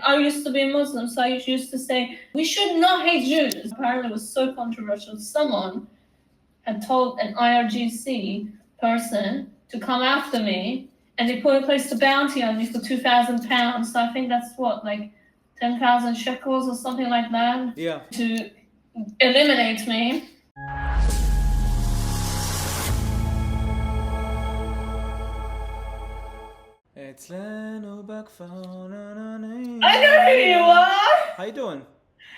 I used to be Muslim, so I used to say, we should not hate Jews. Apparently it was so controversial. Someone had told an IRGC person to come after me, and they placed a bounty on me for £2,000. So I think that's what, like 10,000 shekels or something like that. Yeah. To eliminate me. I know who you are. How you doing?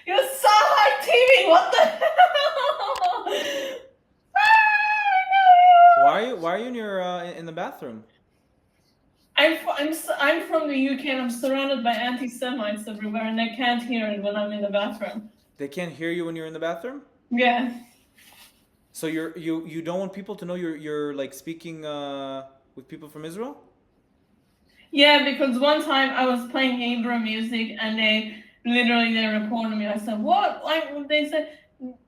You're SaharTV. What the hell? Why are you in the bathroom? I'm from the UK and I'm surrounded by anti-Semites everywhere, and they can't hear it when I'm in the bathroom. They can't hear you when you're in the bathroom? Yeah. So you don't want people to know you're like speaking with people from Israel? Yeah, because one time I was playing Hebrew music and they recorded me. I said, "What?" Like they said,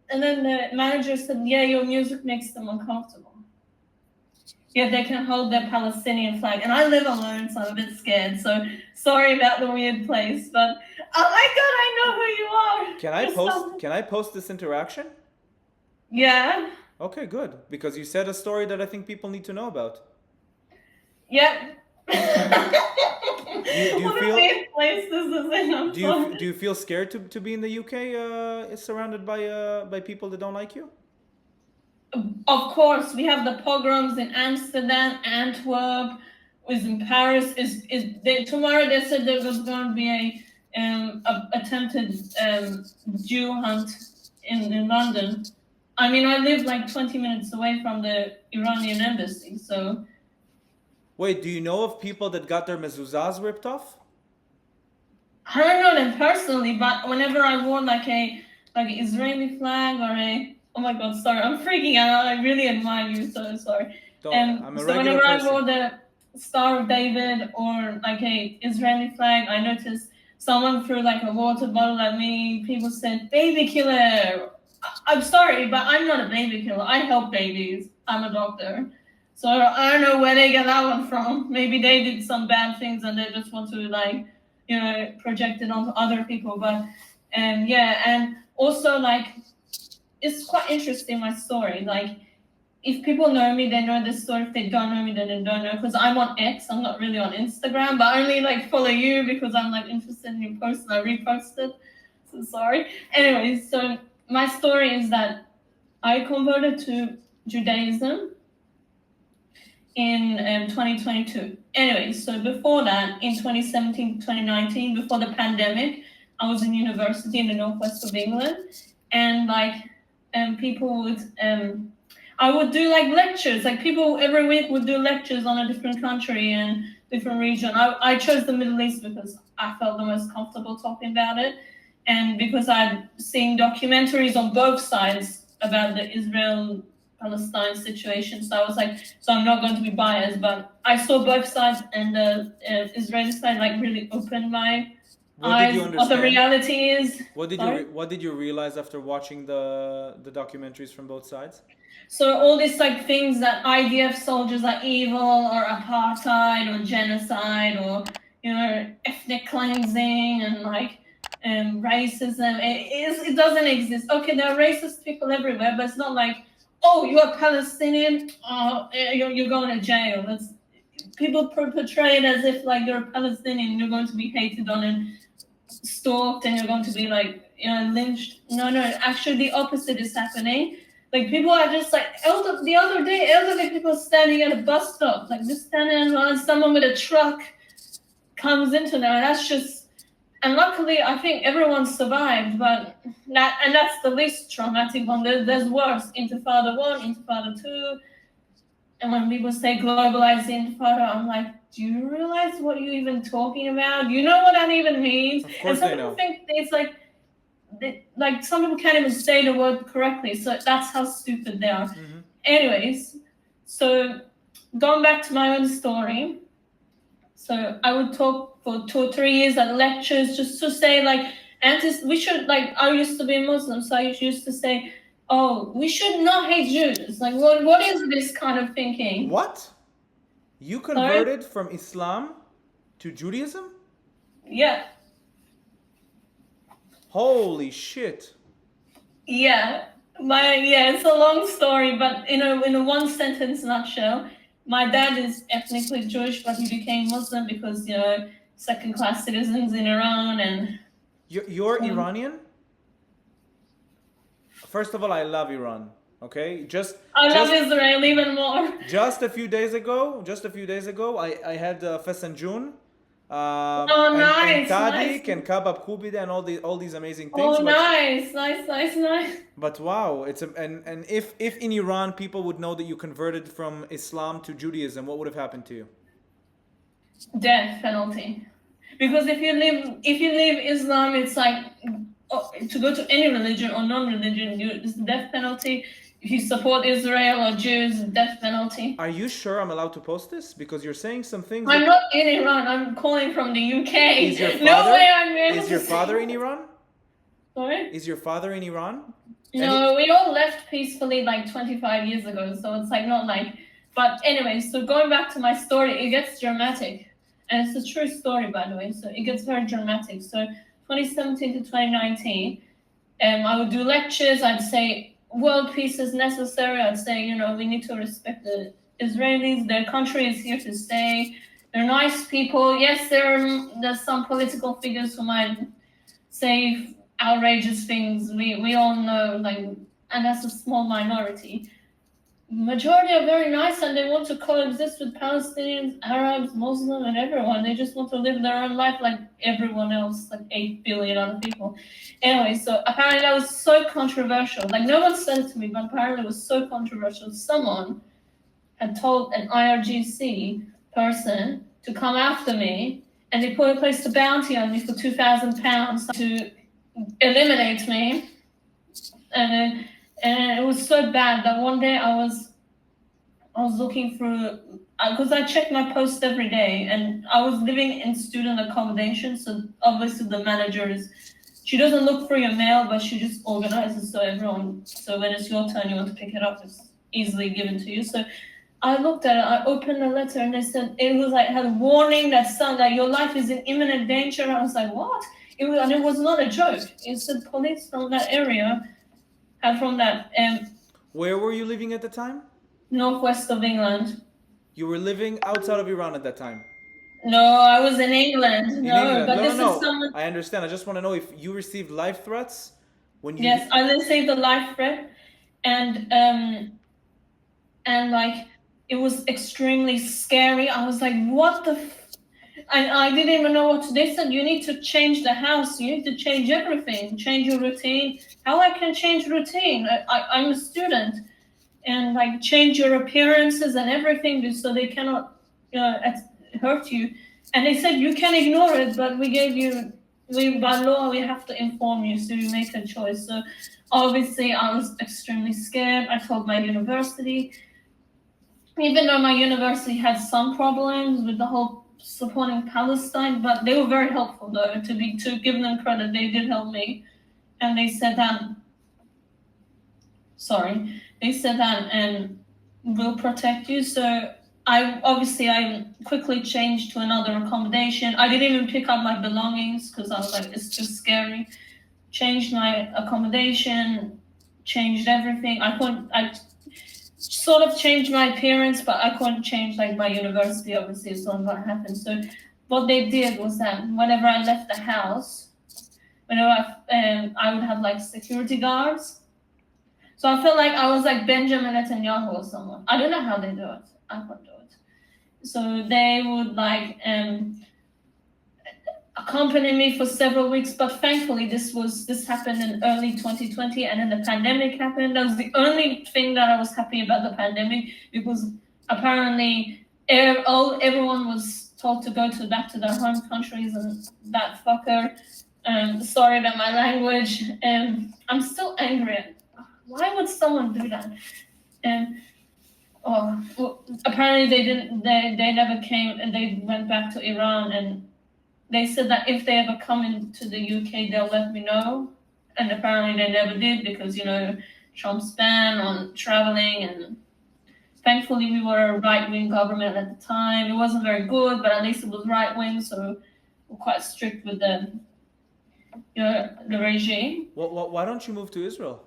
and then the manager said, "Yeah, your music makes them uncomfortable. Yeah, they can hold their Palestinian flag." And I live alone, so I'm a bit scared. So sorry about the weird place, but oh my God, I know who you are. Can I post this interaction? Yeah. Okay, good. Because you said a story that I think people need to know about. Yep. Do you feel scared to be in the UK surrounded by people that don't like you? Of course, we have the pogroms in Amsterdam, Antwerp, was in Paris. Tomorrow they said there was going to be a attempted Jew hunt in London. I mean, I live like 20 minutes away from the Iranian embassy, so. Wait, do you know of people that got their mezuzahs ripped off? I don't know them personally, but whenever I wore like an Israeli flag or oh my God, sorry, I'm freaking out. I really admire you, so sorry. I'm a so whenever person. I wore the Star of David or like a Israeli flag, I noticed someone threw like a water bottle at me. People said, "Baby killer." I'm sorry, but I'm not a baby killer. I help babies. I'm a doctor. So I don't know where they get that one from. Maybe they did some bad things and they just want to project it onto other people. But yeah, and also like it's quite interesting, my story. Like if people know me, they know this story. If they don't know me, then they don't know. Because I'm on X, I'm not really on Instagram, but I only like follow you because I'm like interested in your post and I reposted. So sorry. Anyway, so my story is that I converted to Judaism in 2022. Anyway, so before that, in 2017, 2019, before the pandemic, I was in university in the northwest of England, and people would, I would do like lectures, like people every week would do lectures on a different country and different region. I chose the Middle East because I felt the most comfortable talking about it, and because I'd seen documentaries on both sides about the Israel-Palestine situation. So I was like, so I'm not going to be biased, but I saw both sides, and the Israeli side like really opened my eyes what the reality is. What did you realize after watching the documentaries from both sides? So all these like things that IDF soldiers are evil or apartheid or genocide or ethnic cleansing and racism. It doesn't exist. Okay, there are racist people everywhere, but it's not like, oh, you're Palestinian, you're going to jail. People portray it as if like you're a Palestinian, you're going to be hated on and stalked, and you're going to be lynched. No, actually the opposite is happening. Like people are just like the other day, elderly people standing at a bus stop, like just standing around. Someone with a truck comes into there, and that's just. And luckily, I think everyone survived, but that's the least traumatic one. There's worse. Intifada 1, Intifada 2. And when people say globalized Intifada, I'm like, do you realize what you're even talking about? Do you know what that even means? Of course and some people think it's like some people can't even say the word correctly. So that's how stupid they are. Mm-hmm. Anyways, so going back to my own story. So I would talk for 2 or 3 years at lectures just to say we should I used to be Muslim, so I used to say, oh, we should not hate Jews. Like what is this kind of thinking? What? You converted from Islam to Judaism? Yeah. Holy shit. Yeah, it's a long story, but in a one sentence nutshell, my dad is ethnically Jewish, but he became Muslim because second class citizens in Iran and You're so Iranian? First of all, I love Iran. Okay, I love just Israel even more. just a few days ago, I had Fesanjun, Oh, and nice, nice. Tadik and Kabab Kubida and all these amazing things. Oh, nice, nice, nice, nice. But wow, and if in Iran people would know that you converted from Islam to Judaism, what would have happened to you? Death penalty. Because if you leave Islam, it's like to go to any religion or non-religion, it's the death penalty. If you support Israel or Jews, death penalty. Are you sure I'm allowed to post this? Because you're saying some things I'm that not in Iran. I'm calling from the UK. is your No father way I'm able is your to father say- in Iran? Sorry? Is your father in Iran? No, we all left peacefully like 25 years ago, so it's like not like. But anyway, so going back to my story, it gets dramatic, and it's a true story, by the way. So it gets very dramatic. So 2017 to 2019, I would do lectures. I'd say world peace is necessary. I'd say we need to respect the Israelis. Their country is here to stay. They're nice people. Yes, there's some political figures who might say outrageous things. We all know, and that's a small minority. Majority are very nice, and they want to coexist with Palestinians, Arabs, Muslim, and everyone. They just want to live their own life like everyone else, like 8 billion other people. Anyway, so apparently that was so controversial. Like no one said it to me, but apparently it was so controversial. Someone had told an IRGC person to come after me, and they placed a bounty on me for £2,000 to eliminate me, and it was so bad that one day I was looking through because I check my post every day, and I was living in student accommodation, so obviously the manager she doesn't look for your mail, but she just organizes so when it's your turn you want to pick it up, it's easily given to you. So I looked at it, I opened the letter, and they said it was like had a warning that your life is in imminent danger. I was like, what? It was not a joke. It said police from that area and from that Where were you living at the time? northwest of England. You were living outside of Iran at that time. No, I was in England. In No, England. but No, this no, is no. someone. I understand. I just want to know if you received life threats when you. Yes, I received a life threat, and like it was extremely scary. I was like, what the. I didn't even know what to. They said you need to change the house. You need to change everything. Change your routine. How I can change routine? I'm a student, and like change your appearances and everything so they cannot hurt you. And they said you can ignore it, but by law we have to inform you, so you make a choice. So obviously I was extremely scared. I told my university, even though my university had some problems with the whole supporting Palestine, but they were very helpful though. To give them credit, they did help me, and they said that. They said that and will protect you. So I quickly changed to another accommodation. I didn't even pick up my belongings because I was like, it's too scary. Changed my accommodation, changed everything. I sort of changed my appearance, but I couldn't change like my university, obviously, it's not gonna happen. So what they did was that whenever I left the house, I would have like security guards. So I felt like I was like Benjamin Netanyahu or someone. I don't know how they do it. I couldn't do it. So they would like accompany me for several weeks. But thankfully, this happened in early 2020, and then the pandemic happened. That was the only thing that I was happy about the pandemic, because apparently everyone was told to go back to their home countries, and that fucker. Sorry about my language. I'm still angry. Why would someone do that? And apparently they didn't. They never came, and they went back to Iran. And they said that if they ever come into the UK, they'll let me know. And apparently they never did, because Trump's ban on traveling. And thankfully we were a right-wing government at the time. It wasn't very good, but at least it was right-wing, so we're quite strict with them. the regime. Well, why don't you move to Israel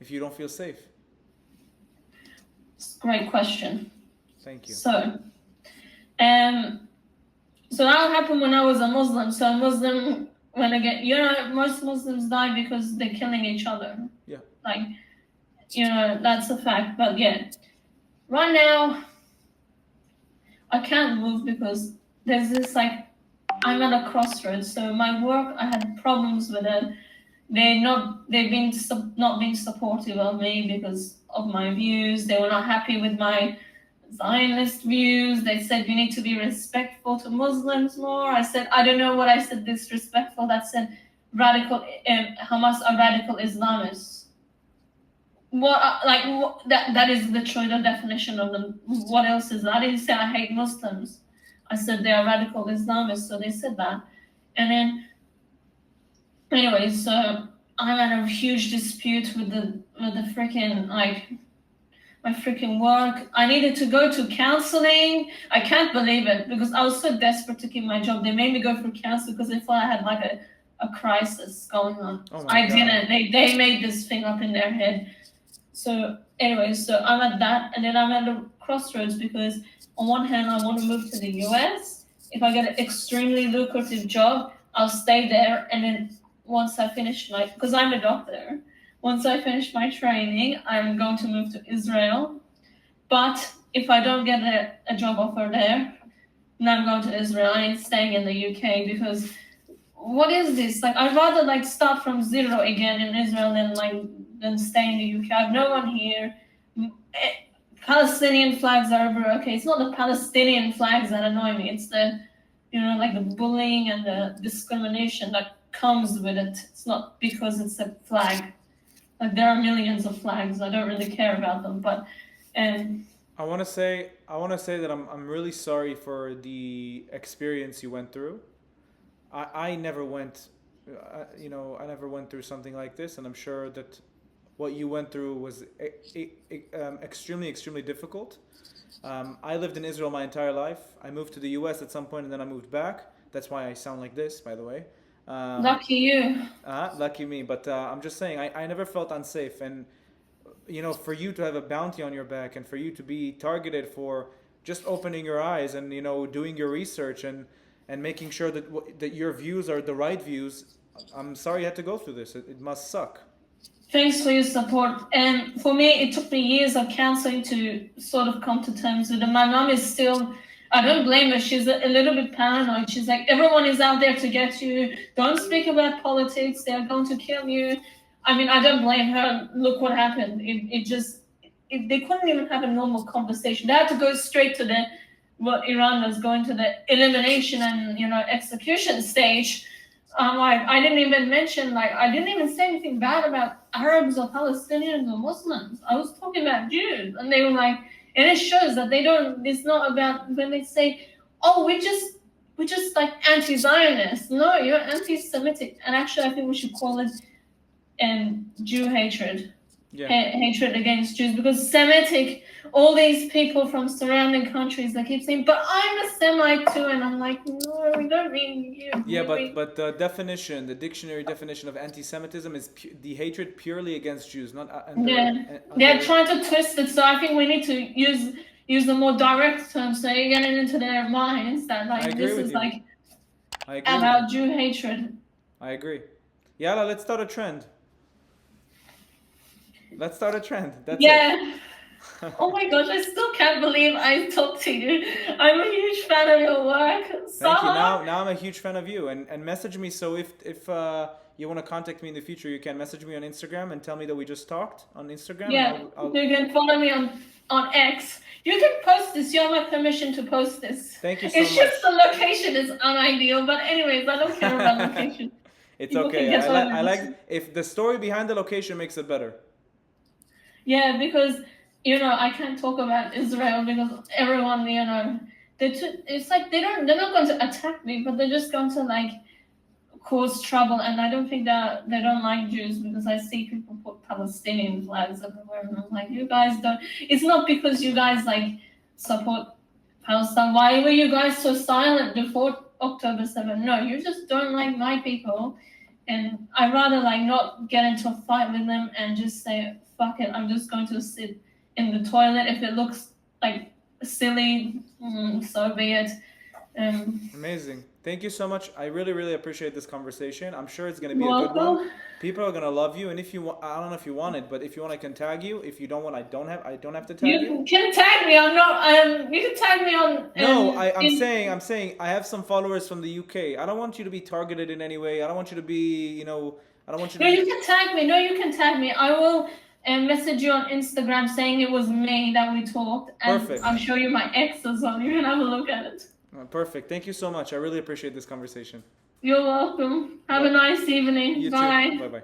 if you don't feel safe? It's a great question. Thank you. So that happened when I was a Muslim. So a Muslim, when again, most Muslims die because they're killing each other. Yeah. Like, that's a fact. But yeah, right now, I can't move because there's this I'm at a crossroads. So my work, I had problems with it. They've been not being supportive of me because of my views. They were not happy with my Zionist views. They said you need to be respectful to Muslims more. I said, I don't know what I said disrespectful. That said radical Hamas are radical Islamists. That is literally the definition of them. What else is that? I didn't say I hate Muslims. I said they are radical Islamists, so they said that. And then anyway, so I'm at a huge dispute with the freaking my freaking work. I needed to go to counseling. I can't believe it because I was so desperate to keep my job. They made me go for counseling because they thought I had a crisis going on. Oh I didn't. They made this thing up in their head. So anyway, so I'm at that, and then I'm at a crossroads because on one hand I want to move to the US. If I get an extremely lucrative job, I'll stay there, and then once I finish because I'm a doctor. Once I finish my training, I'm going to move to Israel. But if I don't get a job offer there, then I'm going to Israel. I ain't staying in the UK because what is this? I'd rather start from zero again in Israel than stay in the UK. I have no one here. Palestinian flags are ever okay. It's not the Palestinian flags that annoy me. It's the the bullying and the discrimination that comes with it. It's not because it's a flag. There are millions of flags. I don't really care about them, but I want to say that I'm really sorry for the experience you went through. I never went, I never went through something like this, and I'm sure that what you went through was extremely difficult. I lived in Israel my entire life. I moved to the US at some point, and then I moved back. That's why I sound like this, by the way. Lucky you. Lucky me. But I'm just saying, I never felt unsafe. And, for you to have a bounty on your back and for you to be targeted for just opening your eyes and, doing your research and making sure that your views are the right views, I'm sorry you had to go through this. It must suck. Thanks for your support. And for me, it took me years of counseling to sort of come to terms with it. My mom is still... I don't blame her. She's a little bit paranoid. She's like, everyone is out there to get you. Don't speak about politics. They're going to kill you. I mean, I don't blame her. Look what happened. They couldn't even have a normal conversation. They had to go straight to what Iran was going to the elimination and, execution stage. I didn't even mention, I didn't even say anything bad about Arabs or Palestinians or Muslims. I was talking about Jews. And they were like, and it shows that it's not about when they say, oh, we're just anti-Zionist. No, you're anti-Semitic. And actually, I think we should call it Jew hatred. Yeah. Hatred against Jews, because Semitic, all these people from surrounding countries, they keep saying, but I'm a Semite too, and I'm like, no, we don't mean you. Yeah, but the dictionary definition of anti-Semitism is the hatred purely against Jews, not they're trying to twist it, so I think we need to use the more direct terms, so you're getting into their minds that this is about Jew hatred. I agree. Yalla, let's start a trend. That's it. Oh my gosh, I still can't believe I talked to you. I'm a huge fan of your work. Thank you. Now I'm a huge fan of you. And message me. So if you want to contact me in the future, you can message me on Instagram and tell me that we just talked on Instagram. Yeah, you can follow me on X. You can post this. You have my permission to post this. Thank you so much. It's just the location is unideal. But anyways, I don't care about location. It's okay. I like if the story behind the location makes it better. Yeah, because I can't talk about Israel because everyone, it's like they're not going to attack me, but they're just going to cause trouble. And I don't think that they don't like Jews, because I see people put Palestinian flags everywhere, and I'm like, you guys don't. It's not because you guys support Palestine. Why were you guys so silent before October 7th? No, you just don't like my people, and I'd rather like not get into a fight with them and just say fuck it. I'm just going to sit in the toilet. If it looks like silly, so be it. Amazing. Thank you so much. I really, really appreciate this conversation. I'm sure it's going to be a good Welcome. one. People are going to love you, and if you want, I don't know if you want it, but if you want, I can tag you. If you don't want, I don't have to tag you. You can tag me. I'm not. You can tag me on. No, I'm saying I have some followers from the UK. I don't want you to be targeted in any way. I don't want you to be, I don't want you to. No, you can tag me. No, you can tag me. I will message you on Instagram saying it was me that we talked, and Perfect. I'll show you my ex as well. You can have a look at it. Perfect. Thank you so much. I really appreciate this conversation. You're welcome. Have a nice evening. You Bye. too. Bye bye.